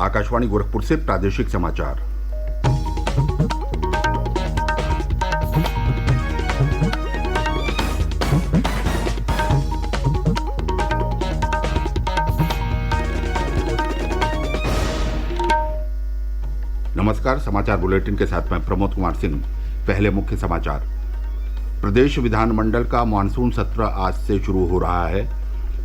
आकाशवाणी गोरखपुर से प्रादेशिक समाचार। नमस्कार, समाचार बुलेटिन के साथ मैं प्रमोद कुमार सिंह। पहले मुख्य समाचार। प्रदेश विधानमंडल का मानसून सत्र आज से शुरू हो रहा है।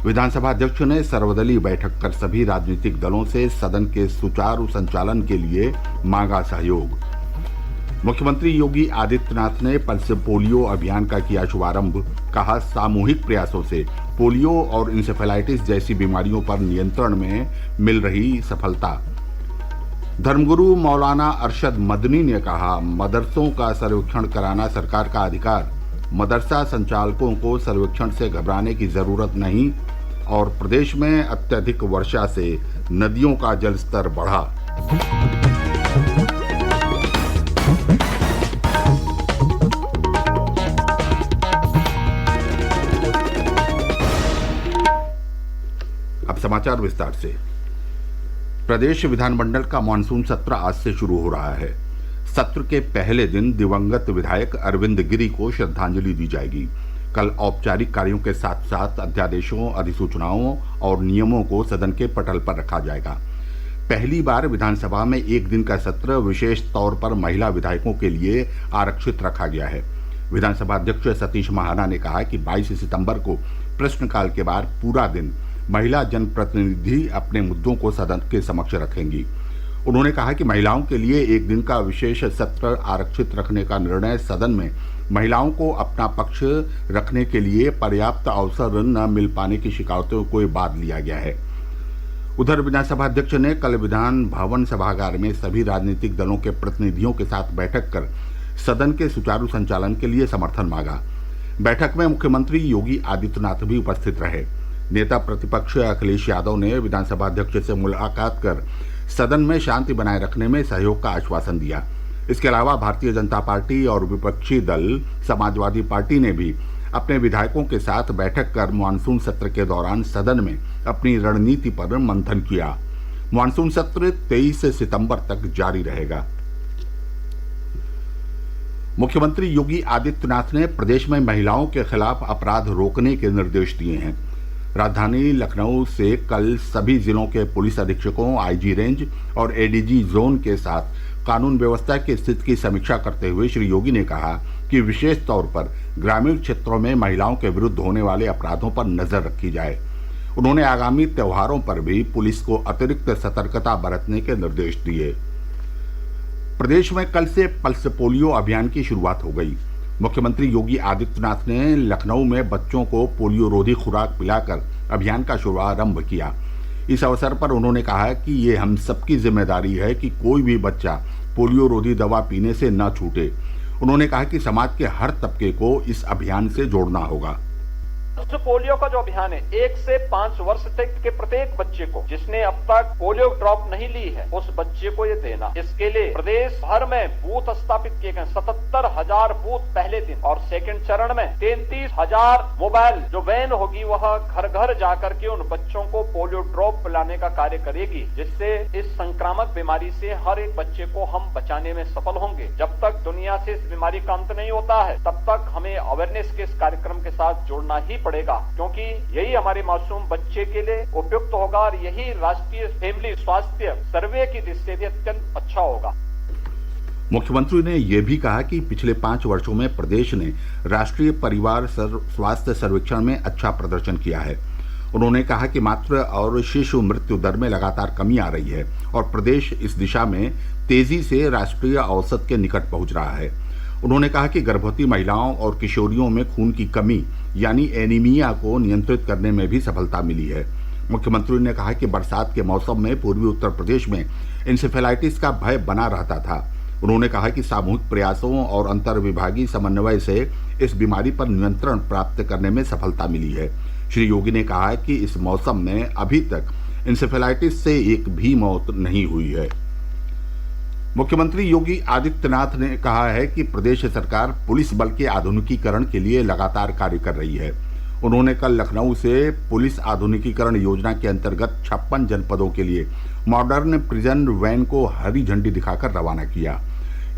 विधानसभा अध्यक्ष ने सर्वदलीय बैठक कर सभी राजनीतिक दलों से सदन के सुचारू संचालन के लिए मांगा सहयोग। मुख्यमंत्री योगी आदित्यनाथ ने पल्स पोलियो अभियान का किया शुभारंभ। कहा, सामूहिक प्रयासों से पोलियो और इंसेफेलाइटिस जैसी बीमारियों पर नियंत्रण में मिल रही सफलता। धर्मगुरु मौलाना अरशद मदनी ने कहा, मदरसों का सर्वेक्षण कराना सरकार का अधिकार। मदरसा संचालकों को सर्वेक्षण से घबराने की जरूरत नहीं। और प्रदेश में अत्यधिक वर्षा से नदियों का जलस्तर बढ़ा। अब समाचार विस्तार से। प्रदेश विधानमंडल का मानसून सत्र आज से शुरू हो रहा है। सत्र के पहले दिन दिवंगत विधायक अरविंद गिरी को श्रद्धांजलि दी जाएगी। कल औपचारिक कार्यों के साथ साथ अध्यादेशों, अधिसूचनाओं और नियमों को सदन के पटल पर रखा जाएगा। पहली बार विधानसभा में एक दिन का सत्र विशेष तौर पर महिला विधायकों के लिए आरक्षित रखा गया है। विधानसभा अध्यक्ष सतीश महाना ने कहा कि 22 सितंबर को प्रश्नकाल के बाद पूरा दिन महिला जनप्रतिनिधि अपने मुद्दों को सदन के समक्ष रखेंगी। उन्होंने कहा कि महिलाओं के लिए एक दिन का विशेष सत्र आरक्षित रखने का निर्णय सदन में महिलाओं को अपना पक्ष रखने के लिए पर्याप्त अवसर न मिल पाने की शिकायतों को बाद लिया गया है। उधर विधानसभा अध्यक्ष ने कल विधान भवन सभागार में सभी राजनीतिक दलों के प्रतिनिधियों के साथ बैठक कर सदन के सुचारू संचालन के लिए समर्थन मांगा। बैठक में मुख्यमंत्री योगी आदित्यनाथ भी उपस्थित रहे। नेता प्रतिपक्ष अखिलेश यादव ने विधानसभा अध्यक्ष से मुलाकात कर सदन में शांति बनाए रखने में सहयोग का आश्वासन दिया। इसके अलावा भारतीय जनता पार्टी और विपक्षी दल समाजवादी पार्टी ने भी अपने विधायकों के साथ बैठक कर मानसून सत्र के दौरान सदन में अपनी रणनीति पर मंथन किया। मानसून सत्र 23 सितंबर तक जारी रहेगा। मुख्यमंत्री योगी आदित्यनाथ ने प्रदेश में महिलाओं के खिलाफ अपराध रोकने के निर्देश दिए हैं। राजधानी लखनऊ से कल सभी जिलों के पुलिस अधीक्षकों, आईजी रेंज और एडीजी जोन के साथ कानून व्यवस्था की स्थिति की समीक्षा करते हुए श्री योगी ने कहा कि विशेष तौर पर ग्रामीण क्षेत्रों में महिलाओं के विरुद्ध होने वाले अपराधों पर नजर रखी जाए। उन्होंने आगामी त्योहारों पर भी पुलिस को अतिरिक्त सतर्कता बरतने के निर्देश दिए। प्रदेश में कल से पल्स पोलियो अभियान की शुरुआत हो गई। मुख्यमंत्री योगी आदित्यनाथ ने लखनऊ में बच्चों को पोलियो रोधी खुराक पिलाकर अभियान का शुभारंभ किया। इस अवसर पर उन्होंने कहा कि ये हम सबकी जिम्मेदारी है कि कोई भी बच्चा पोलियो रोधी दवा पीने से न छूटे। उन्होंने कहा कि समाज के हर तबके को इस अभियान से जोड़ना होगा। पोलियो का जो अभियान है, 1 से 5 वर्ष तक के प्रत्येक बच्चे को जिसने अब तक पोलियो ड्रॉप नहीं ली है, उस बच्चे को ये देना। इसके लिए प्रदेश भर में बूथ स्थापित किए गए। 77,000 बूथ पहले दिन और सेकंड चरण में 33,000 मोबाइल जो वैन होगी वह घर घर जाकर के उन बच्चों को पोलियो ड्रॉप पिलाने का कार्य करेगी, जिससे इस संक्रामक बीमारी से हर एक बच्चे को हम बचाने में सफल होंगे। जब तक दुनिया से इस बीमारी का अंत नहीं होता है, तब तक हमें अवेयरनेस के इस कार्यक्रम के साथ जोड़ना ही पड़ेगा, क्योंकि यही हमारे मासूम बच्चे के लिए उपयुक्त होगा और यही राष्ट्रीय फैमिली स्वास्थ्य सर्वे की दृष्टि से भी अत्यंत अच्छा होगा। मुख्यमंत्री ने यह भी कहा कि पिछले 5 वर्षों में प्रदेश ने राष्ट्रीय परिवार स्वास्थ्य सर्वेक्षण में अच्छा प्रदर्शन किया है। उन्होंने कहा कि मातृ और शिशु मृत्यु दर में लगातार कमी आ रही है और प्रदेश इस दिशा में तेजी से राष्ट्रीय औसत के निकट पहुंच रहा है। उन्होंने कहा कि गर्भवती महिलाओं और किशोरियों में खून की कमी यानी एनीमिया को नियंत्रित करने में भी सफलता मिली है। मुख्यमंत्री ने कहा कि बरसात के मौसम में पूर्वी उत्तर प्रदेश में इंसेफेलाइटिस का भय बना रहता था। उन्होंने कहा कि सामूहिक प्रयासों और अंतर्विभागीय समन्वय से इस बीमारी पर नियंत्रण प्राप्त करने में सफलता मिली है। श्री योगी ने कहा कि इस मौसम में अभी तक इंसेफेलाइटिस से एक भी मौत नहीं हुई है। मुख्यमंत्री योगी आदित्यनाथ ने कहा है कि प्रदेश सरकार पुलिस बल के आधुनिकीकरण के लिए लगातार कार्य कर रही है। उन्होंने कल लखनऊ से पुलिस आधुनिकीकरण योजना के अंतर्गत 56 जनपदों के लिए मॉडर्न प्रिजन वैन को हरी झंडी दिखाकर रवाना किया।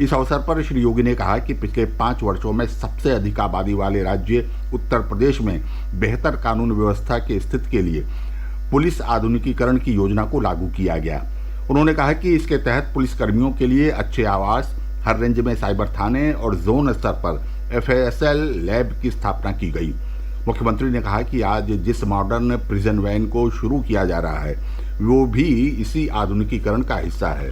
इस अवसर पर श्री योगी ने कहा कि पिछले 5 वर्षों में सबसे अधिक आबादी वाले राज्य उत्तर प्रदेश में बेहतर कानून व्यवस्था की स्थिति के लिए पुलिस आधुनिकीकरण की योजना को लागू किया गया। उन्होंने कहा कि इसके तहत पुलिसकर्मियों के लिए अच्छे आवास, हर रेंज में साइबर थाने और जोन स्तर पर FASL लैब की स्थापना की गई। मुख्यमंत्री ने कहा कि आज जिस मॉडर्न प्रिजन वैन को शुरू किया जा रहा है वो भी इसी आधुनिकीकरण का हिस्सा है।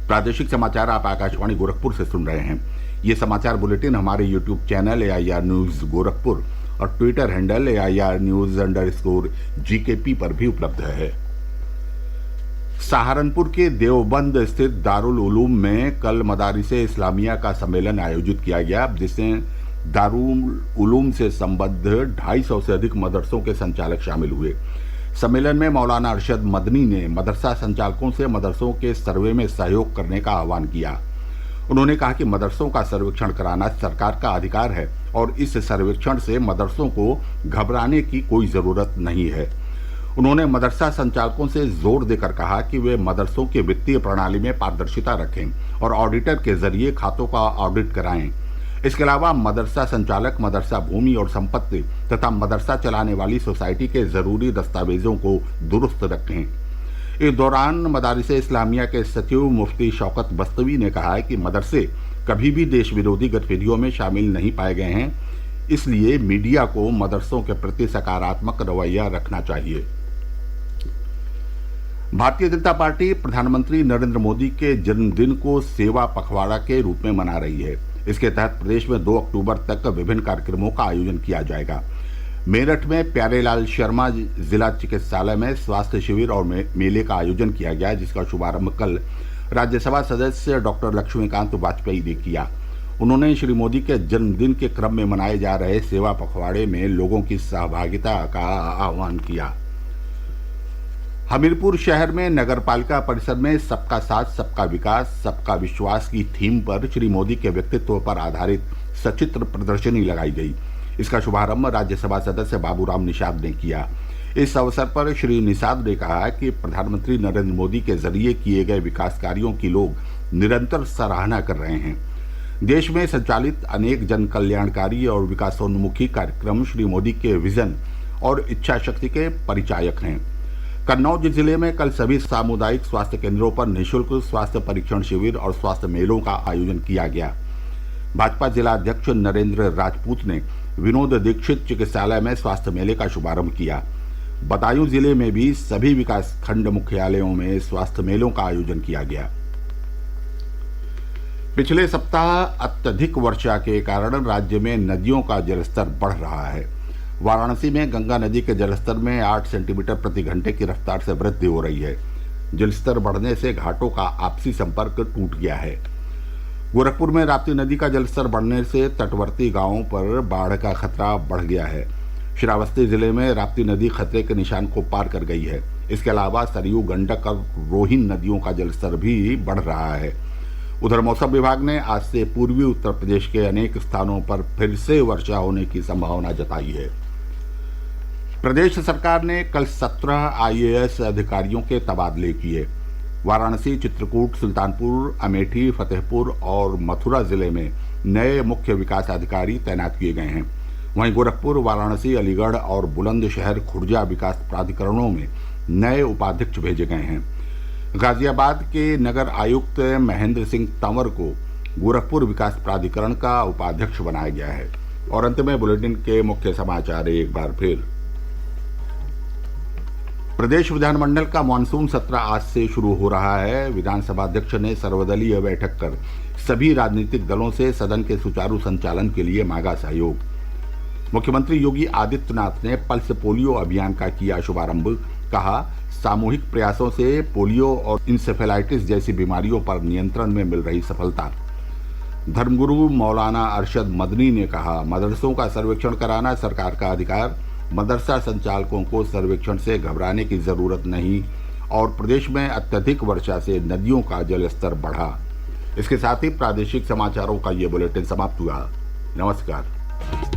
प्रादेशिक समाचार आप आकाशवाणी गोरखपुर से सुन रहे हैं। ये समाचार बुलेटिन हमारे YouTube channel AIR news Gorakhpur और ट्विटर हैंडल AIR News_GKP पर भी उपलब्ध है। सहारनपुर के देवबंद स्थित दारुल उलूम में कल मदारिसे इस्लामिया का सम्मेलन आयोजित किया गया, जिसमें दारुल उलूम से संबद्ध 250 से अधिक मदरसों के संचालक शामिल हुए। सम्मेलन में मौलाना अरशद मदनी ने मदरसा संचालकों से मदरसों के सर्वे में सहयोग करने का आह्वान किया। उन्होंने कहा कि मदरसों का सर्वेक्षण कराना सरकार का अधिकार है और इस सर्वेक्षण से मदरसों को घबराने की कोई जरूरत नहीं है। उन्होंने मदरसा संचालकों से जोर देकर कहा कि वे मदरसों की वित्तीय प्रणाली में पारदर्शिता रखें और ऑडिटर के जरिए खातों का ऑडिट कराएं। इसके अलावा मदरसा संचालक मदरसा भूमि और संपत्ति तथा मदरसा चलाने वाली सोसाइटी के जरूरी दस्तावेजों को दुरुस्त रखें। इस दौरान मदारिसे इस्लामिया के सचिव मुफ्ती शौकत बस्तवी ने कहा कि मदरसे कभी भी देश विरोधी गतिविधियों में शामिल नहीं पाए गए हैं, इसलिए मीडिया को मदरसों के प्रति सकारात्मक रवैया रखना चाहिए। भारतीय जनता पार्टी प्रधानमंत्री नरेंद्र मोदी के जन्मदिन को सेवा पखवाड़ा के रूप में मना रही है। इसके तहत प्रदेश में 2 अक्टूबर तक विभिन्न कार्यक्रमों का आयोजन किया जाएगा। मेरठ में प्यारेलाल शर्मा जिला चिकित्सालय में स्वास्थ्य शिविर और मेले का आयोजन किया गया, जिसका शुभारंभ कल राज्यसभा सदस्य डॉक्टर लक्ष्मीकांत वाजपेयी ने किया। उन्होंने श्री मोदी के जन्मदिन के क्रम में मनाए जा रहे सेवा पखवाड़े में लोगों की सहभागिता का आह्वान किया। हमीरपुर शहर में नगर पालिका परिसर में सबका साथ सबका विकास सबका विश्वास की थीम पर श्री मोदी के व्यक्तित्व पर आधारित सचित्र प्रदर्शनी लगाई गई। इसका शुभारंभ राज्यसभा सदस्य बाबूराम निषाद ने किया। इस अवसर पर श्री निषाद ने कहा कि प्रधानमंत्री नरेंद्र मोदी के जरिए किए गए विकास कार्यों की लोग निरंतर सराहना कर रहे हैं। देश में संचालित अनेक जन कल्याणकारी और विकासोन्मुखी कार्यक्रम श्री मोदी के विजन और इच्छा शक्ति के परिचायक हैं। कन्नौज जिले में कल सभी सामुदायिक स्वास्थ्य केंद्रों पर निःशुल्क स्वास्थ्य परीक्षण शिविर और स्वास्थ्य मेलों का आयोजन किया गया। भाजपा जिला अध्यक्ष नरेंद्र राजपूत ने विनोद दीक्षित चिकित्सालय में स्वास्थ्य मेले का शुभारंभ किया। बदायूं जिले में भी सभी विकास खंड मुख्यालयों में स्वास्थ्य मेलों का आयोजन किया गया। पिछले सप्ताह अत्यधिक वर्षा के कारण राज्य में नदियों का जलस्तर बढ़ रहा है। वाराणसी में गंगा नदी के जलस्तर में 8 सेंटीमीटर प्रति घंटे की रफ्तार से वृद्धि हो रही है। जलस्तर बढ़ने से घाटों का आपसी संपर्क टूट गया है। गोरखपुर में राप्ती नदी का जलस्तर बढ़ने से तटवर्ती गांवों पर बाढ़ का खतरा बढ़ गया है। श्रावस्ती जिले में राप्ती नदी खतरे के निशान को पार कर गई है। इसके अलावा सरयू, गंडक और रोहिन नदियों का जलस्तर भी बढ़ रहा है। उधर मौसम विभाग ने आज से पूर्वी उत्तर प्रदेश के अनेक स्थानों पर फिर से वर्षा होने की संभावना जताई है। प्रदेश सरकार ने कल 17 IAS अधिकारियों के तबादले किए। वाराणसी, चित्रकूट, सुल्तानपुर, अमेठी, फतेहपुर और मथुरा जिले में नए मुख्य विकास अधिकारी तैनात किए गए हैं। वहीं गोरखपुर, वाराणसी, अलीगढ़ और बुलंदशहर, खुर्जा विकास प्राधिकरणों में नए उपाध्यक्ष भेजे गए हैं। गाजियाबाद के नगर आयुक्त महेंद्र सिंह तंवर को गोरखपुर विकास प्राधिकरण का उपाध्यक्ष बनाया गया है। और अंत में बुलेटिन के मुख्य समाचार एक बार फिर। प्रदेश विधानमंडल का मानसून सत्र आज से शुरू हो रहा है। विधानसभा अध्यक्ष ने सर्वदलीय बैठक कर सभी राजनीतिक दलों से सदन के सुचारू संचालन के लिए मांगा सहयोग। मुख्यमंत्री योगी आदित्यनाथ ने पल्स पोलियो अभियान का किया शुभारंभ। कहा, सामूहिक प्रयासों से पोलियो और इंसेफेलाइटिस जैसी बीमारियों पर नियंत्रण में मिल रही सफलता। धर्मगुरु मौलाना अरशद मदनी ने कहा, मदरसों का सर्वेक्षण कराना सरकार का अधिकार। मदरसा संचालकों को सर्वेक्षण से घबराने की जरूरत नहीं। और प्रदेश में अत्यधिक वर्षा से नदियों का जलस्तर बढ़ा। इसके साथ ही प्रादेशिक समाचारों का ये बुलेटिन समाप्त हुआ। नमस्कार।